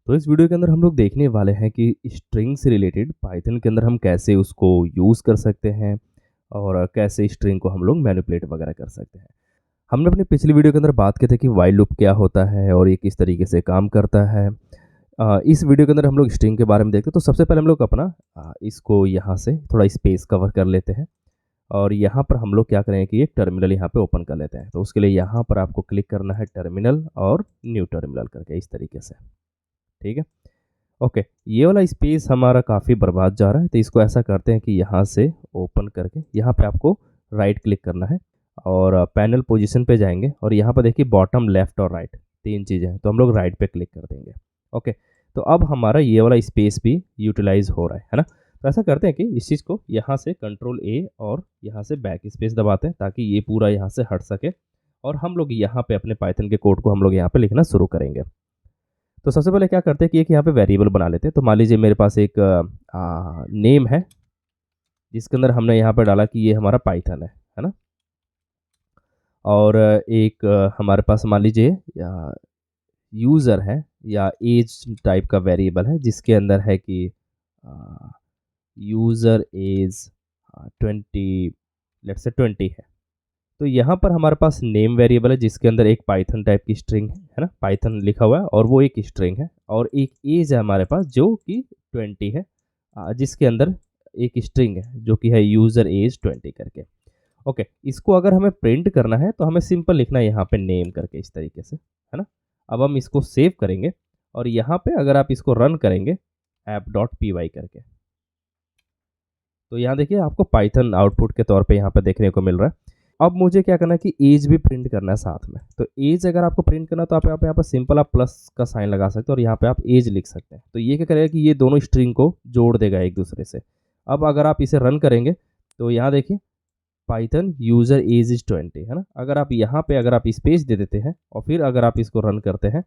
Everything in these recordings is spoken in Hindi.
तो इस वीडियो के अंदर हम लोग देखने वाले हैं कि स्ट्रिंग से रिलेटेड पाइथन के अंदर हम कैसे उसको यूज़ कर सकते हैं और कैसे स्ट्रिंग को हम लोग मैनिपुलेट वगैरह कर सकते हैं। हमने अपनी पिछली वीडियो के अंदर बात की थी कि व्हाइल लूप क्या होता है और ये किस तरीके से काम करता है। इस वीडियो के अंदर हम लोग स्ट्रिंग के बारे में देखते हैं। तो सबसे पहले हम लोग अपना इसको यहाँ से थोड़ा स्पेस कवर कर लेते हैं और यहाँ पर हम लोग क्या करेंगे कि एक टर्मिनल यहाँ पे ओपन कर लेते हैं। तो उसके लिए यहाँ पर आपको क्लिक करना है टर्मिनल और न्यू टर्मिनल करके इस तरीके से। ठीक है। ओके, ये वाला स्पेस हमारा काफ़ी बर्बाद जा रहा है, तो इसको ऐसा करते हैं कि यहाँ से ओपन करके यहाँ पे आपको राइट क्लिक करना है और पैनल पोजीशन पे जाएंगे और यहाँ पर देखिए बॉटम लेफ्ट और राइट तीन चीज़ें हैं, तो हम लोग राइट पे क्लिक कर देंगे। ओके, तो अब हमारा ये वाला स्पेस भी यूटिलाइज हो रहा है ना। तो ऐसा करते हैं कि इस चीज़ को यहाँ से कंट्रोल ए और यहाँ से बैक स्पेस दबाते हैं ताकि ये पूरा यहाँ से हट सके और हम लोग यहाँ पे अपने पाइथन के कोड को हम लोग यहाँ पे लिखना शुरू करेंगे। तो सबसे पहले क्या करते हैं कि एक यहाँ पे वेरिएबल बना लेते हैं। तो मान लीजिए मेरे पास एक नेम है जिसके अंदर हमने यहाँ पर डाला कि ये हमारा पाइथन है ना। और एक हमारे पास मान लीजिए यूज़र है या एज टाइप का वेरिएबल है जिसके अंदर है कि यूज़र एज 20 लेट्स से 20 है। तो यहाँ पर हमारे पास नेम वेरिएबल है जिसके अंदर एक पाइथन टाइप की स्ट्रिंग है ना, पाइथन लिखा हुआ है और वो एक स्ट्रिंग है और एक एज है हमारे पास जो कि 20 है, जिसके अंदर एक स्ट्रिंग है जो कि है यूज़र एज 20 करके। ओके, इसको अगर हमें प्रिंट करना है तो हमें सिंपल लिखना है यहाँ पे नेम करके इस तरीके से, है ना। अब हम इसको सेव करेंगे और यहाँ पे अगर आप इसको रन करेंगे app.py करके, तो यहाँ देखिए आपको पाइथन आउटपुट के तौर पे यहाँ पे देखने को मिल रहा है। अब मुझे क्या करना है कि एज भी प्रिंट करना है साथ में। तो एज अगर आपको प्रिंट करना है तो आप यहाँ पे सिंपल आप प्लस का साइन लगा सकते हैं और यहाँ पे आप एज लिख सकते हैं। तो ये क्या करेगा कि ये दोनों स्ट्रिंग को जोड़ देगा एक दूसरे से। अब अगर आप इसे रन करेंगे तो यहाँ देखिए पाइथन यूज़र एज इज 20 है ना। अगर आप यहाँ पे अगर आप स्पेस दे देते हैं और फिर अगर आप इसको रन करते हैं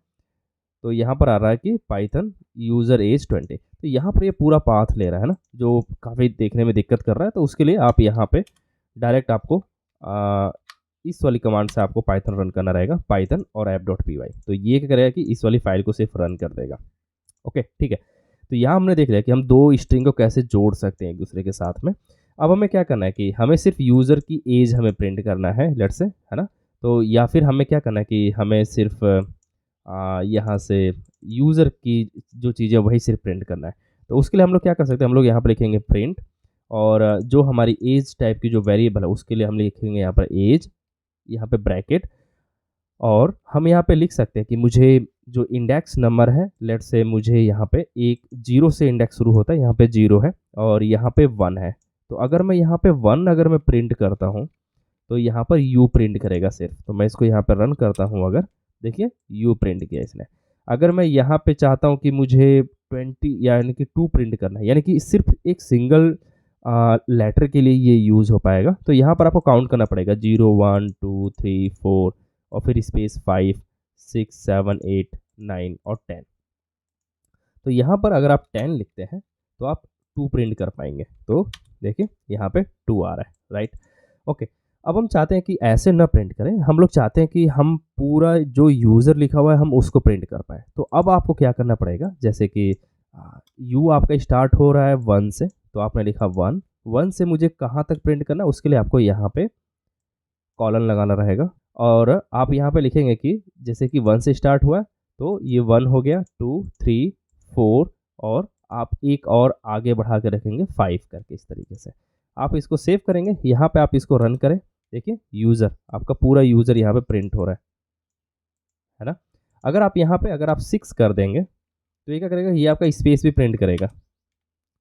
तो यहाँ पर आ रहा है कि पाइथन यूज़र एज 20। तो यहाँ पर ये पूरा पाथ ले रहा है ना, जो काफ़ी देखने में दिक्कत कर रहा है। तो उसके लिए आप यहाँ पे डायरेक्ट आपको इस वाली कमांड से आपको पाइथन रन करना रहेगा, पाइथन और app.py। तो ये क्या करेगा कि इस वाली फाइल को सिर्फ रन कर देगा। ओके, ठीक है। तो यहाँ हमने देख लिया कि हम दो स्ट्रिंग को कैसे जोड़ सकते हैं एक दूसरे के साथ में। अब हमें क्या करना है कि हमें सिर्फ यूज़र की एज हमें प्रिंट करना है लेट्स से, है ना। तो या फिर हमें क्या करना है कि हमें सिर्फ यहाँ से यूज़र की जो चीज़ें वही सिर्फ प्रिंट करना है। तो उसके लिए हम लोग क्या कर सकते हैं, हम लोग यहाँ पर लिखेंगे प्रिंट और जो हमारी एज टाइप की जो वेरिएबल है उसके लिए हम लिखेंगे यहाँ पर एज, यहाँ पे ब्रैकेट और हम यहाँ पे लिख सकते हैं कि मुझे जो इंडेक्स नंबर है लेट्स से मुझे यहाँ पे एक 0 से इंडेक्स शुरू होता है, यहाँ पे 0 है और यहाँ पे 1 है। तो अगर मैं यहाँ पे 1 अगर मैं प्रिंट करता हूँ तो यहाँ पर यू प्रिंट करेगा सिर्फ। तो मैं इसको यहाँ पर रन करता हूँ, अगर देखिए यू प्रिंट किया इसने। अगर मैं यहाँ पे चाहता हूँ कि मुझे 20 यानी कि 2 प्रिंट करना है, यानी कि सिर्फ एक सिंगल लेटर के लिए ये यूज़ हो पाएगा, तो यहाँ पर आपको काउंट करना पड़ेगा 0 1 2 3 4 और फिर स्पेस 5 6 7 8 9 और 10। तो यहाँ पर अगर आप 10 लिखते हैं तो आप 2 प्रिंट कर पाएंगे। तो देखिए यहाँ पे 2 आ रहा है, राइट। ओके, अब हम चाहते हैं कि ऐसे ना प्रिंट करें, हम लोग चाहते हैं कि हम पूरा जो यूज़र लिखा हुआ है हम उसको प्रिंट कर पाए। तो अब आपको क्या करना पड़ेगा, जैसे कि यू आपका स्टार्ट हो रहा है 1 से, तो आपने लिखा 1 से मुझे कहाँ तक प्रिंट करना है, उसके लिए आपको यहाँ पे कॉलन लगाना रहेगा और आप यहाँ पे लिखेंगे कि जैसे कि 1 से स्टार्ट हुआ तो ये 1 हो गया, 2 3 4 और आप एक और आगे बढ़ा के रखेंगे 5 करके इस तरीके से। आप इसको सेव करेंगे, यहाँ पे आप इसको रन करें, देखिए यूज़र आपका पूरा यूज़र यहाँ पे प्रिंट हो रहा है ना। अगर आप यहाँ पे अगर आप 6 कर देंगे तो ये क्या करेगा, ये आपका स्पेस भी प्रिंट करेगा,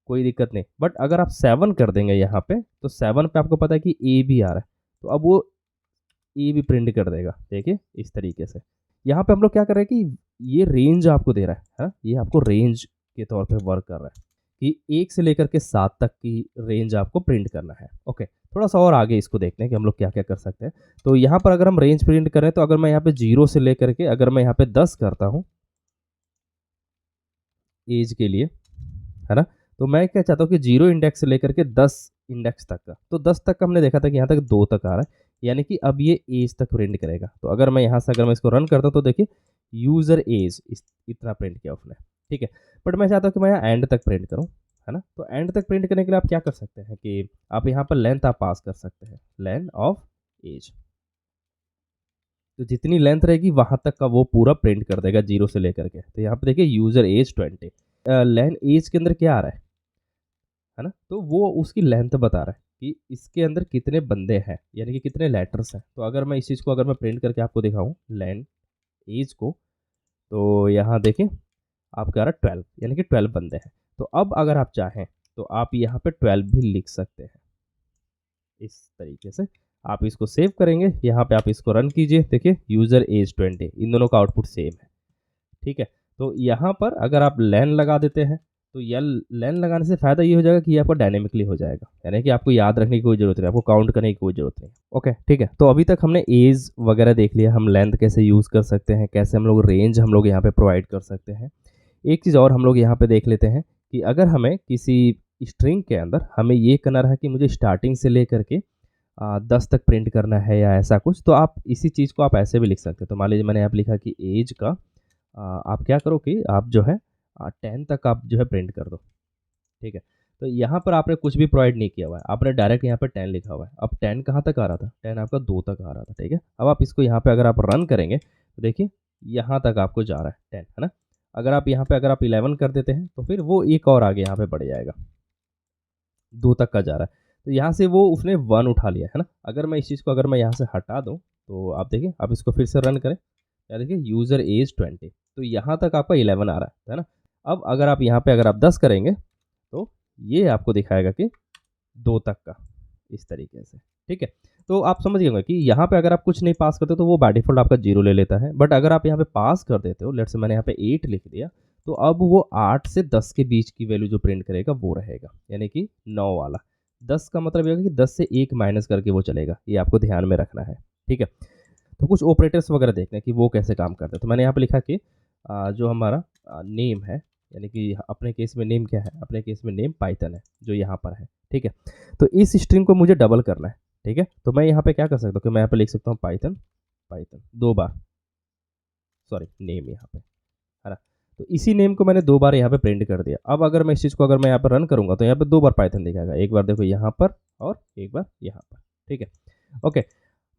कोई दिक्कत नहीं। बट अगर आप 7 कर देंगे यहाँ पे तो 7 पे आपको पता है कि ए भी आ रहा है, तो अब वो ए भी प्रिंट कर देगा, देखिए इस तरीके से। यहाँ पे हम लोग क्या कर रहे हैं कि ये रेंज आपको दे रहा है ना, ये आपको रेंज के तौर पे वर्क कर रहा है कि 1 से लेकर के 7 तक की रेंज आपको प्रिंट करना है। ओके, थोड़ा सा और आगे इसको देखते हैं कि हम लोग क्या क्या कर सकते हैं। तो यहाँ पर अगर हम रेंज प्रिंट करें तो अगर मैं यहाँ पे 0 से लेकर के अगर मैं यहाँ पे 10 करता हूँ एज के लिए, है ना, तो मैं क्या चाहता हूँ कि 0 इंडेक्स से लेकर के 10 इंडेक्स तक का, तो 10 तक का हमने देखा था कि यहाँ तक 2 तक आ रहा है, यानी कि अब ये एज तक प्रिंट करेगा। तो अगर मैं यहाँ से अगर मैं इसको रन करता हूँ तो देखिए यूज़र एज इतना प्रिंट किया उसने। ठीक है। बट मैं चाहता हूँ कि मैं यहाँ एंड तक प्रिंट करूँ, है ना। तो एंड तक प्रिंट करने के लिए आप क्या कर सकते हैं कि आप यहाँ पर लेंथ आप पास कर सकते हैं, लेंथ ऑफ एज। तो जितनी लेंथ रहेगी वहाँ तक का वो पूरा प्रिंट कर देगा 0 से लेकर के। तो यहाँ पे देखिए यूज़र एज 20, लेंथ एज के अंदर क्या आ रहा है ना। तो वो उसकी लेंथ बता रहा है कि इसके अंदर कितने बंदे हैं, यानी कि कितने लेटर्स हैं। तो अगर मैं इस चीज़ को अगर मैं प्रिंट करके आपको दिखाऊँ लेंथ एज को, तो यहाँ देखें आपका आ रहा 12, यानी कि 12 बंदे हैं। तो अब अगर आप चाहें तो आप यहाँ पे 12 भी लिख सकते हैं इस तरीके से। आप इसको सेव करेंगे, यहाँ पे आप इसको रन कीजिए, देखिए यूज़र एज 20, इन दोनों का आउटपुट सेम है, ठीक है। तो यहाँ पर अगर आप लेन लगा देते हैं तो यह लेन लगाने से फ़ायदा ये हो जाएगा कि ये आपको डायनेमिकली हो जाएगा, यानी कि आपको याद रखने की कोई ज़रूरत नहीं, आपको काउंट करने की कोई ज़रूरत नहीं। ओके, ठीक है। तो अभी तक हमने एज वगैरह देख लिया, हम लेंथ कैसे यूज़ कर सकते हैं, कैसे हम लोग रेंज हम लोग यहाँ पे प्रोवाइड कर सकते हैं। एक चीज़ और हम लोग यहाँ पे देख लेते हैं कि अगर हमें किसी स्ट्रिंग के अंदर हमें ये करना रहा कि मुझे स्टार्टिंग से लेकर के 10 तक प्रिंट करना है या ऐसा कुछ, तो आप इसी चीज़ को आप ऐसे भी लिख सकते हैं। तो मान लीजिए मैंने यहाँ पे लिखा कि एज का आप क्या करो कि आप जो है 10 तक आप जो है प्रिंट कर दो, ठीक है। तो यहाँ पर आपने कुछ भी प्रोवाइड नहीं किया हुआ है, आपने डायरेक्ट यहाँ पे 10 लिखा हुआ है। अब 10 कहाँ तक आ रहा था, 10 आपका 2 तक आ रहा था, ठीक है। अब आप इसको यहाँ पे अगर आप रन करेंगे तो देखिए यहाँ तक आपको जा रहा है 10, है ना। अगर आप यहाँ पे अगर आप 11 कर देते हैं तो फिर वो एक और आगे यहाँ पे बढ़ जाएगा, 2 तक का जा रहा है। तो यहाँ से वो उसने 1 उठा लिया, है ना। अगर मैं इस चीज़ को अगर मैं यहाँ से हटा दूँ तो आप देखिए, आप इसको फिर से रन करें, या देखिए यूज़र एज 20, तो यहाँ तक आपका 11 आ रहा है ना। अब अगर आप यहाँ पे अगर आप 10 करेंगे तो ये आपको दिखाएगा कि 2 तक का, इस तरीके से, ठीक है। तो आप समझ गए होंगे कि यहाँ पे अगर आप कुछ नहीं पास करते तो वो बाय डिफ़ॉल्ट आपका 0 ले लेता है। बट अगर आप यहाँ पे पास कर देते हो, लेट्स से मैंने यहाँ पे 8 लिख दिया, तो अब वो 8 से 10 के बीच की वैल्यू जो प्रिंट करेगा वो रहेगा, यानी कि 9 वाला। 10 का मतलब ये होगा कि 10 से 1 माइनस करके वो चलेगा, ये आपको ध्यान में रखना है, ठीक है। तो कुछ ऑपरेटर्स वगैरह देखते हैं कि वो कैसे काम करते हैं। तो मैंने यहाँ पे लिखा कि जो हमारा नेम है, यानी कि अपने केस में नेम क्या है, अपने केस में नेम पाइथन है जो यहाँ पर है, ठीक है। तो इस स्ट्रिंग को मुझे डबल करना है, ठीक है। तो मैं यहाँ पे क्या कर सकता हूँ कि मैं यहाँ पे लिख सकता हूँ पाइथन, पाइथन 2 बार, सॉरी नेम यहाँ पे, है ना। तो इसी नेम को मैंने 2 बार यहाँ पे प्रिंट कर दिया। अब अगर मैं इस चीज़ को अगर मैं यहाँ पर रन करूँगा तो यहाँ पे 2 बार पाइथन दिखाएगा, एक बार देखो यहाँ पर और एक बार यहाँ पर, ठीक है। ओके,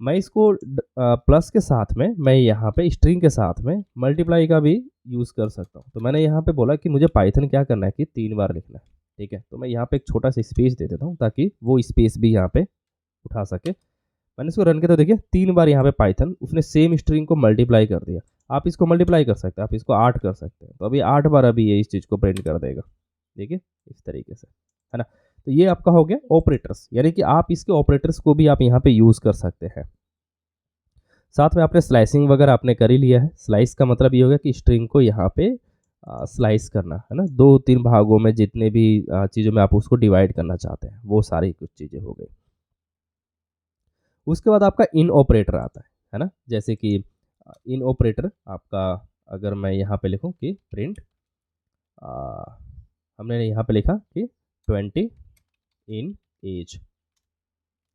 मैं इसको प्लस के साथ में मैं यहाँ पे स्ट्रिंग के साथ में मल्टीप्लाई का भी यूज़ कर सकता हूँ। तो मैंने यहाँ पे बोला कि मुझे पाइथन क्या करना है कि 3 बार लिखना है, ठीक है। तो मैं यहाँ पे एक छोटा सा स्पेस दे देता हूँ ताकि वो स्पेस भी यहाँ पे उठा सके। मैंने इसको रन किया तो देखिए 3 बार यहाँ पे पाइथन उसने सेम स्ट्रिंग को मल्टीप्लाई कर दिया। आप इसको मल्टीप्लाई कर सकते हैं, आप इसको 8 कर सकते हैं। तो अभी 8 बार अभी ये इस चीज़ को प्रिंट कर देगा, देखिए इस तरीके से, है ना। तो ये आपका हो गया ऑपरेटर्स, यानी कि आप इसके ऑपरेटर्स को भी आप यहाँ पे यूज़ कर सकते हैं। साथ में आपने स्लाइसिंग वगैरह आपने कर ही लिया है। स्लाइस का मतलब ये हो गया कि स्ट्रिंग को यहाँ पे स्लाइस करना, है ना। 2-3 भागों में जितने भी चीज़ों में आप उसको डिवाइड करना चाहते हैं, वो सारी कुछ चीज़ें हो गई। उसके बाद आपका इन ऑपरेटर आता है ना। जैसे कि इन ऑपरेटर आपका, अगर मैं यहाँ पे लिखूँ कि प्रिंट, हमने यहाँ पे लिखा कि 20 इन एज,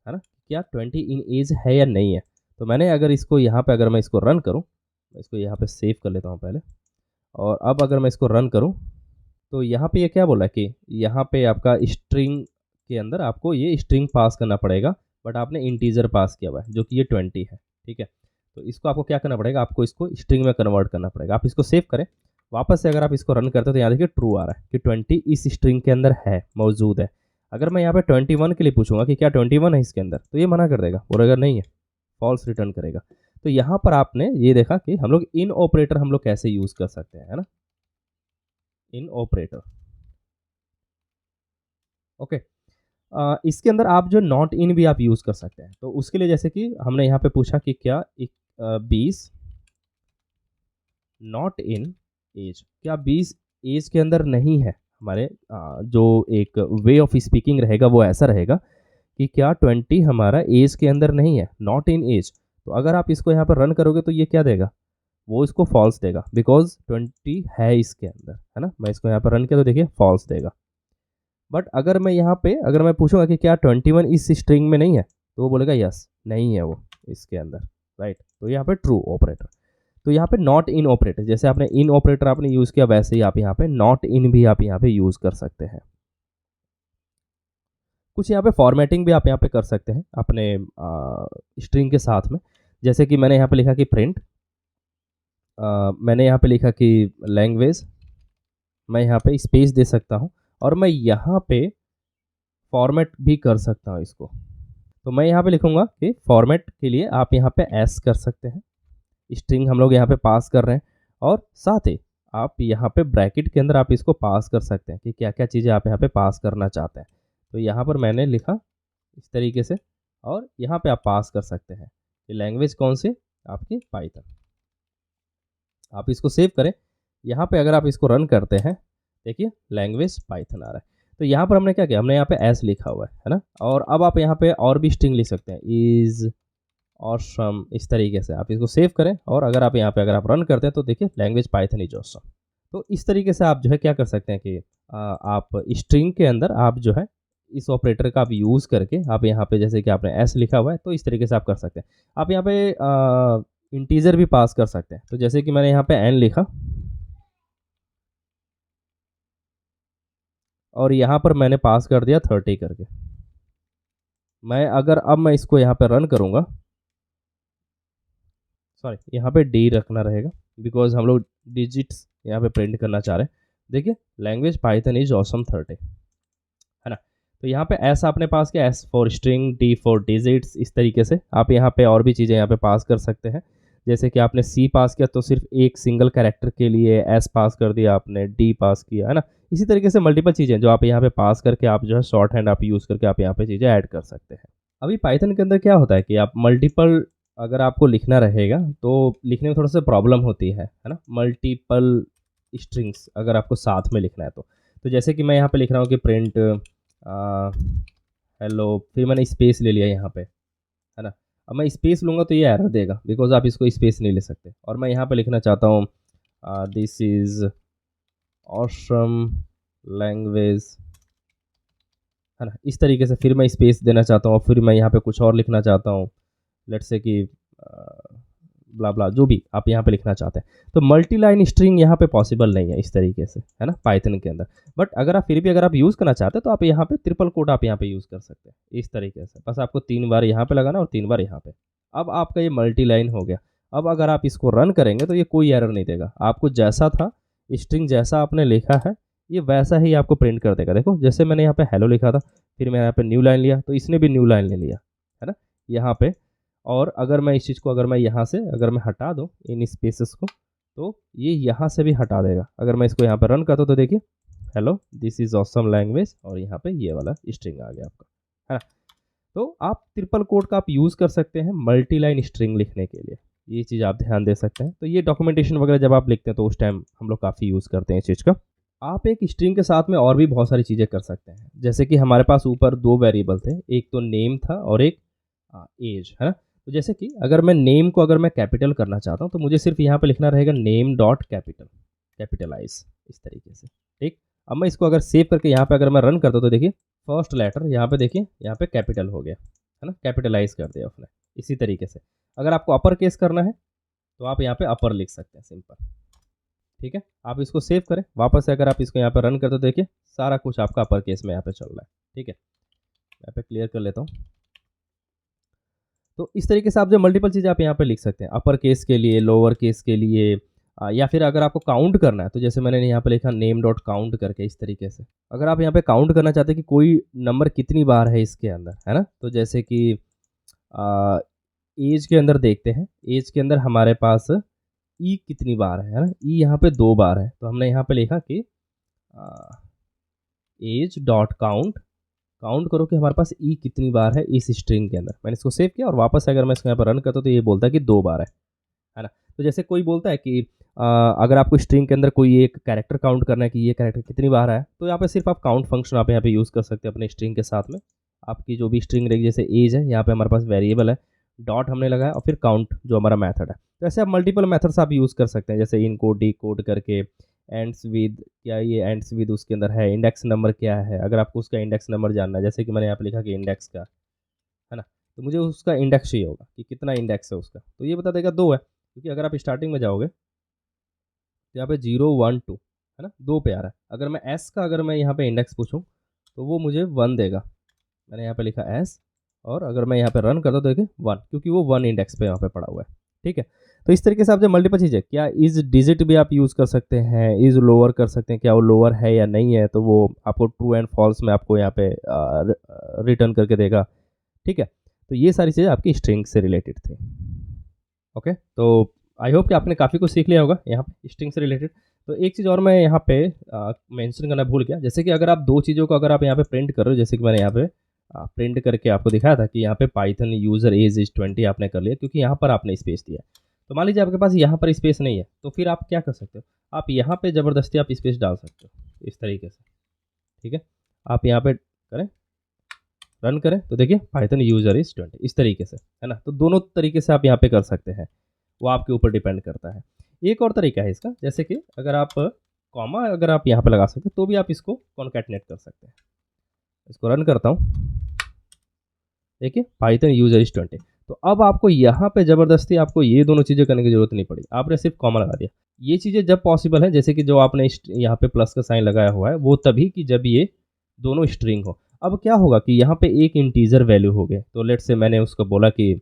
है ना। क्या 20 इन एज है या नहीं है। तो मैंने अगर इसको यहाँ पे अगर मैं इसको रन करूँ, मैं इसको यहाँ पे सेव कर लेता हूँ पहले, और अब अगर मैं इसको रन करूँ तो यहाँ पे ये क्या बोला कि यहाँ पे आपका स्ट्रिंग के अंदर आपको ये स्ट्रिंग पास करना पड़ेगा, बट आपने इंटीजर पास किया हुआ है जो कि ये 20 है, ठीक है। तो इसको आपको क्या करना पड़ेगा, आपको इसको स्ट्रिंग में कन्वर्ट करना पड़ेगा। आप इसको सेव करें, वापस से अगर आप इसको रन करते हो तो यहाँ देखिए ट्रू आ रहा है कि 20 इस स्ट्रिंग के अंदर है, मौजूद है। अगर मैं यहाँ पे 21 के लिए पूछूंगा कि क्या 21 है इसके अंदर, तो ये मना कर देगा, और अगर नहीं है फॉल्स रिटर्न करेगा। तो यहाँ पर आपने ये देखा कि हम लोग इन ऑपरेटर हम लोग कैसे यूज़ कर सकते हैं, है ना। इन ऑपरेटर, ओके। इसके अंदर आप जो नॉट इन भी आप यूज़ कर सकते हैं। तो उसके लिए जैसे कि हमने यहाँ पे पूछा कि क्या 20 नॉट इन एज, क्या 20 एज के अंदर नहीं है। हमारे जो एक वे ऑफ स्पीकिंग रहेगा वो ऐसा रहेगा कि क्या 20 हमारा एज के अंदर नहीं है, नॉट इन एज। तो अगर आप इसको यहाँ पर रन करोगे तो ये क्या देगा, वो इसको फॉल्स देगा, बिकॉज 20 है इसके अंदर, है ना। मैं इसको यहाँ पर रन किया तो देखिए फॉल्स देगा। बट अगर मैं यहाँ पे अगर मैं पूछूंगा कि क्या 21 इस स्ट्रिंग में नहीं है, तो वो बोलेगा यस, नहीं है वो इसके अंदर, राइट। तो यहाँ पे ट्रू ऑपरेटर। तो यहाँ पे नॉट इन ऑपरेटर, जैसे आपने इन ऑपरेटर आपने यूज़ किया वैसे ही आप यहाँ पे नॉट इन भी आप यहाँ पे यूज़ कर सकते हैं। कुछ यहाँ पे फॉर्मेटिंग भी आप यहाँ पे कर सकते हैं अपने स्ट्रिंग के साथ में, जैसे कि मैंने यहाँ पे लिखा कि प्रिंट, मैंने यहाँ पे लिखा कि लैंग्वेज, मैं यहाँ पे स्पेस दे सकता हूँ और मैं यहाँ पे फॉर्मेट भी कर सकता हूँ इसको। तो मैं यहाँ पे लिखूँगा कि फॉर्मेट के लिए आप यहाँ पे एस कर सकते हैं, स्ट्रिंग हम लोग यहाँ पे पास कर रहे हैं, और साथ ही आप यहाँ पे ब्रैकेट के अंदर आप इसको पास कर सकते हैं कि क्या क्या चीज़ें आप यहाँ पे पास करना चाहते हैं। तो यहाँ पर मैंने लिखा इस तरीके से, और यहाँ पे आप पास कर सकते हैं कि लैंग्वेज कौन सी, आपकी पाइथन। आप इसको सेव करें, यहाँ पे अगर आप इसको रन करते हैं देखिए लैंग्वेज पाइथन आ रहा है। तो यहाँ पर हमने क्या किया, हमने यहाँ पे एस लिखा हुआ है ना, और अब आप यहाँ पे और भी स्ट्रिंग लिख सकते हैं, इज ऑसम, इस तरीके से आप इसको सेव करें, और अगर आप यहाँ पे अगर आप रन करते हैं तो देखिए लैंग्वेज पाइथन इज ऑसम। तो इस तरीके से आप जो है क्या कर सकते हैं कि आप स्ट्रिंग के अंदर आप जो है इस ऑपरेटर का आप यूज़ करके आप यहाँ पे जैसे कि आपने एस लिखा हुआ है तो इस तरीके से आप कर सकते हैं। आप यहाँ पे इंटीजर भी पास कर सकते हैं, तो जैसे कि मैंने यहाँ पे एन लिखा और यहाँ पर मैंने पास कर दिया 30 करके। मैं अगर अब मैं इसको यहाँ पे रन करूँगा, सॉरी यहाँ पे डी रखना रहेगा बिकॉज हम लोग डिजिट्स यहाँ पे प्रिंट करना चाह रहे हैं। देखिए लैंग्वेज पाइथन इज ऑसम 30, है ना। तो यहाँ पे एस आपने पास किया, S for string, D for digits, इस तरीके से आप यहाँ पे और भी चीज़ें यहाँ पे पास कर सकते हैं। जैसे कि आपने सी पास किया तो सिर्फ एक सिंगल कैरेक्टर के लिए एस पास कर दिया आपने, डी पास किया, है ना। इसी तरीके से मल्टीपल चीज़ें जो आप यहाँ पे पास करके आप जो है शॉर्ट हैंड आप यूज़ करके आप यहाँ पे चीज़ें ऐड कर सकते हैं। अभी पाइथन के अंदर क्या होता है कि आप मल्टीपल अगर आपको लिखना रहेगा तो लिखने में थोड़ा सा प्रॉब्लम होती है ना, मल्टीपल स्ट्रिंग्स अगर आपको साथ में लिखना है तो जैसे कि मैं यहाँ पे लिख रहा हूँ कि प्रिंट हेलो, फिर मैंने स्पेस ले लिया यहाँ पे, है ना। अब मैं स्पेस लूँगा तो ये एरर देगा बिकॉज आप इसको स्पेस नहीं ले सकते, और मैं यहाँ पे लिखना चाहता हूँ दिस इज़ ऑसम लैंग्वेज, है ना, इस तरीके से। फिर मैं स्पेस देना चाहता हूँ, फिर मैं यहाँ पे कुछ और लिखना चाहता हूँ, लेट्स से कि ब्ला ब्ला, जो भी आप यहाँ पे लिखना चाहते हैं। तो मल्टी लाइन स्ट्रिंग यहाँ पे पॉसिबल नहीं है इस तरीके से, है ना, पाइथन के अंदर। बट अगर आप फिर भी अगर आप यूज़ करना चाहते हैं तो आप यहाँ पे ट्रिपल कोट आप यहाँ पे यूज़ कर सकते हैं इस तरीके से। बस आपको 3 बार यहाँ पे लगाना और 3 बार यहाँ पे। अब आपका ये मल्टी लाइन हो गया। अब अगर आप इसको रन करेंगे तो ये कोई एरर नहीं देगा, आपको जैसा था स्ट्रिंग जैसा आपने लिखा है ये वैसा ही आपको प्रिंट कर देगा। देखो जैसे मैंने यहाँ पे हेलो लिखा था, फिर मैंने यहाँ पे न्यू लाइन लिया तो इसने भी न्यू लाइन ले लिया, है ना, यहाँ पे। और अगर मैं इस चीज़ को अगर मैं यहाँ से अगर मैं हटा दूँ इन स्पेसेस को तो ये यहाँ से भी हटा देगा। अगर मैं इसको यहाँ पर रन करता हूँ तो देखिए hello this is awesome language, और यहाँ पे ये वाला स्ट्रिंग आ गया आपका, है ना। तो आप ट्रिपल कोट का आप यूज़ कर सकते हैं मल्टी लाइन स्ट्रिंग लिखने के लिए, ये चीज़ आप ध्यान दे सकते हैं। तो ये डॉक्यूमेंटेशन वगैरह जब आप लिखते हैं तो उस टाइम हम लोग काफ़ी यूज़ करते हैं इस चीज़ का। आप एक स्ट्रिंग के साथ में और भी बहुत सारी चीज़ें कर सकते हैं, जैसे कि हमारे पास ऊपर 2 वेरिएबल थे, एक तो नेम था और एक एज, है ना। तो जैसे कि अगर मैं नेम को अगर मैं कैपिटल करना चाहता हूँ तो मुझे सिर्फ यहाँ पे लिखना रहेगा नेम डॉट कैपिटल, कैपिटलाइज, इस तरीके से, ठीक। अब मैं इसको अगर सेव करके यहाँ पे अगर मैं रन करता हूँ तो देखिए फर्स्ट लेटर यहाँ पे देखिए यहाँ पे कैपिटल हो गया, है ना, कैपिटलाइज कर दिया उसने। इसी तरीके से अगर आपको अपर केस करना है तो आप यहाँ पे अपर लिख सकते हैं, सिंपल, ठीक है। आप इसको सेव करें, वापस से अगर आप इसको यहाँ पर रन करते हो देखिए सारा कुछ आपका अपर केस में यहाँ पे चल रहा है, ठीक है। यहाँ पे क्लियर कर लेता हूँ। तो इस तरीके से आप जो मल्टीपल चीज़ें आप यहाँ पे लिख सकते हैं, अपर केस के लिए, लोअर केस के लिए, या फिर अगर आपको काउंट करना है तो जैसे मैंने यहाँ पे लिखा नेम डॉट काउंट करके, इस तरीके से। अगर आप यहाँ पे काउंट करना चाहते हैं कि कोई नंबर कितनी बार है इसके अंदर, है ना, तो जैसे कि एज के अंदर देखते हैं, एज के अंदर हमारे पास ई कितनी बार है ना, ई यहाँ पे 2 बार है। तो हमने यहाँ पे लिखा कि एज डॉट काउंट, काउंट करो कि हमारे पास ई कितनी बार है इस स्ट्रिंग के अंदर। मैंने इसको सेव किया और वापस अगर मैं इसको यहाँ पर रन करता हूँ तो ये बोलता है कि 2 बार है ना। तो जैसे कोई बोलता है कि अगर आपको स्ट्रिंग के अंदर कोई एक कैरेक्टर काउंट करना है कि ये कैरेक्टर कितनी बार है, तो यहाँ पे सिर्फ आप काउंट फंक्शन आप यहाँ पे यूज़ कर सकते हैं अपने स्ट्रिंग के साथ में। आपकी जो भी स्ट्रिंग रहेगी, जैसे एज है, यहाँ पे हमारे पास वेरिएबल है, डॉट हमने लगाया और फिर काउंट जो हमारा मेथड है। तो ऐसे आप मल्टीपल मेथड्स आप यूज़ कर सकते हैं, जैसे इन कोड डी कोड करके, एंड्स विद, क्या ये एंड्स विद उसके अंदर है, इंडेक्स नंबर क्या है, अगर आपको उसका इंडेक्स नंबर जानना है, जैसे कि मैंने यहाँ पे लिखा कि इंडेक्स का, है ना, तो मुझे उसका इंडेक्स चाहिए होगा कि कितना इंडेक्स है उसका, तो ये बता देगा 2 है। क्योंकि अगर आप स्टार्टिंग में जाओगे तो यहाँ पे 0 1 2 है ना, 2 पे आ रहा है। अगर मैं एस का अगर मैं यहाँ पे इंडेक्स पूछूँ तो वो मुझे 1 देगा। मैंने यहाँ पे लिखा एस, और अगर मैं यहाँ पे रन करता हूँ तो देखिए 1, क्योंकि वो 1 इंडेक्स पे यहाँ पे पड़ा हुआ है। ठीक है, तो इस तरीके से आप जो मल्टीपल चीज़ें, क्या इज डिजिट भी आप यूज़ कर सकते हैं, इज लोअर कर सकते हैं, क्या वो लोअर है या नहीं है, तो वो आपको ट्रू एंड फॉल्स में आपको यहाँ पे रिटर्न करके देगा। ठीक है, तो ये सारी चीज़ें आपकी स्ट्रिंग से रिलेटेड थी। ओके, तो आई होप कि आपने काफ़ी कुछ सीख लिया होगा यहाँ पे स्ट्रिंग से रिलेटेड। तो एक चीज़ और मैं यहाँ पे मेंशन करना भूल गया, जैसे कि अगर आप दो चीज़ों को अगर आप यहाँ पे प्रिंट कर रहे हो, जैसे कि मैंने यहाँ पे प्रिंट करके आपको दिखाया था कि यहाँ पे पाइथन यूज़र एज इज 20 आपने कर लिया, क्योंकि यहाँ पर आपने स्पेस दिया। तो मान लीजिए आपके पास यहाँ पर स्पेस नहीं है, तो फिर आप क्या कर सकते हो, आप यहाँ पे ज़बरदस्ती आप स्पेस डाल सकते हो इस तरीके से। ठीक है, आप यहाँ पे करें, रन करें, तो देखिए पाइथन यूज़र इज 20 इस तरीके से, है ना। तो दोनों तरीके से आप यहाँ पे कर सकते हैं, वो आपके ऊपर डिपेंड करता है। एक और तरीका है इसका, जैसे कि अगर आप कॉमा अगर आप यहाँ पे लगा सकते हैं तो भी आप इसको कॉन्कैटनेट कर सकते हैं। इसको रन करता हूँ, देखिए पाइथन यूजर इज 20। तो अब आपको यहाँ पे ज़बरदस्ती आपको ये दोनों चीज़ें करने की ज़रूरत नहीं पड़ी, आपने सिर्फ कॉमा लगा दिया। ये चीज़ें जब पॉसिबल है, जैसे कि जो आपने यहाँ पे प्लस का साइन लगाया हुआ है, वो तभी कि जब ये दोनों स्ट्रिंग हो। अब क्या होगा कि यहाँ पे एक इंटीजर वैल्यू हो गए, तो लेट से मैंने उसको बोला कि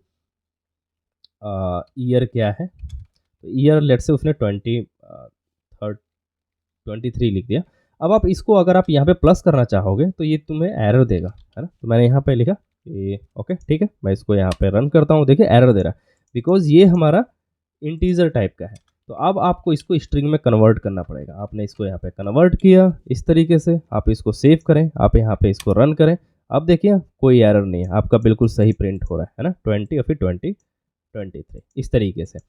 ईयर क्या है, तो ईयर लेट से उसने 23 लिख दिया। अब आप इसको अगर आप यहाँ पे प्लस करना चाहोगे तो ये तुम्हें एरर देगा, है ना। तो मैंने यहाँ पे लिखा ये ओके, ठीक है, मैं इसको यहाँ पे रन करता हूँ, देखिए एरर दे रहा है, बिकॉज ये हमारा इंटीजर टाइप का है। तो अब आपको इसको स्ट्रिंग में कन्वर्ट करना पड़ेगा। आपने इसको यहाँ पे कन्वर्ट किया इस तरीके से, आप इसको सेव करें, आप यहाँ पे इसको रन करें। अब देखिए कोई एरर नहीं है, आपका बिल्कुल सही प्रिंट हो रहा है ना, 20 और फिर 23 इस तरीके से।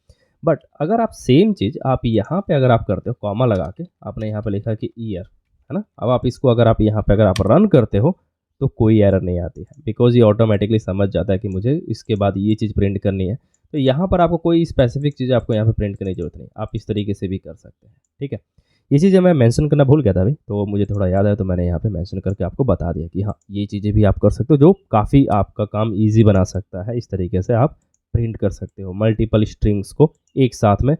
बट अगर आप सेम चीज़ आप यहाँ पे अगर आप करते हो कॉमा लगा के, आपने यहाँ पे लिखा कि ईयर, है ना। अब आप इसको अगर आप यहाँ पे अगर आप रन करते हो तो कोई एरर नहीं आती है, बिकॉज ये ऑटोमेटिकली समझ जाता है कि मुझे इसके बाद ये चीज़ प्रिंट करनी है। तो यहाँ पर आपको कोई स्पेसिफिक चीज़ आपको यहाँ पे प्रिंट करने की जरूरत नहीं, आप इस तरीके से भी कर सकते हैं। ठीक है, ये चीज़ें मैं मेंशन करना भूल गया था अभी, तो मुझे थोड़ा याद आया तो मैंने यहाँ पे मेंशन करके आपको बता दिया कि हाँ ये चीज़ें भी आप कर सकते हो, जो काफ़ी आपका काम ईजी बना सकता है। इस तरीके से आप प्रिंट कर सकते हो मल्टीपल स्ट्रिंग्स को एक साथ में,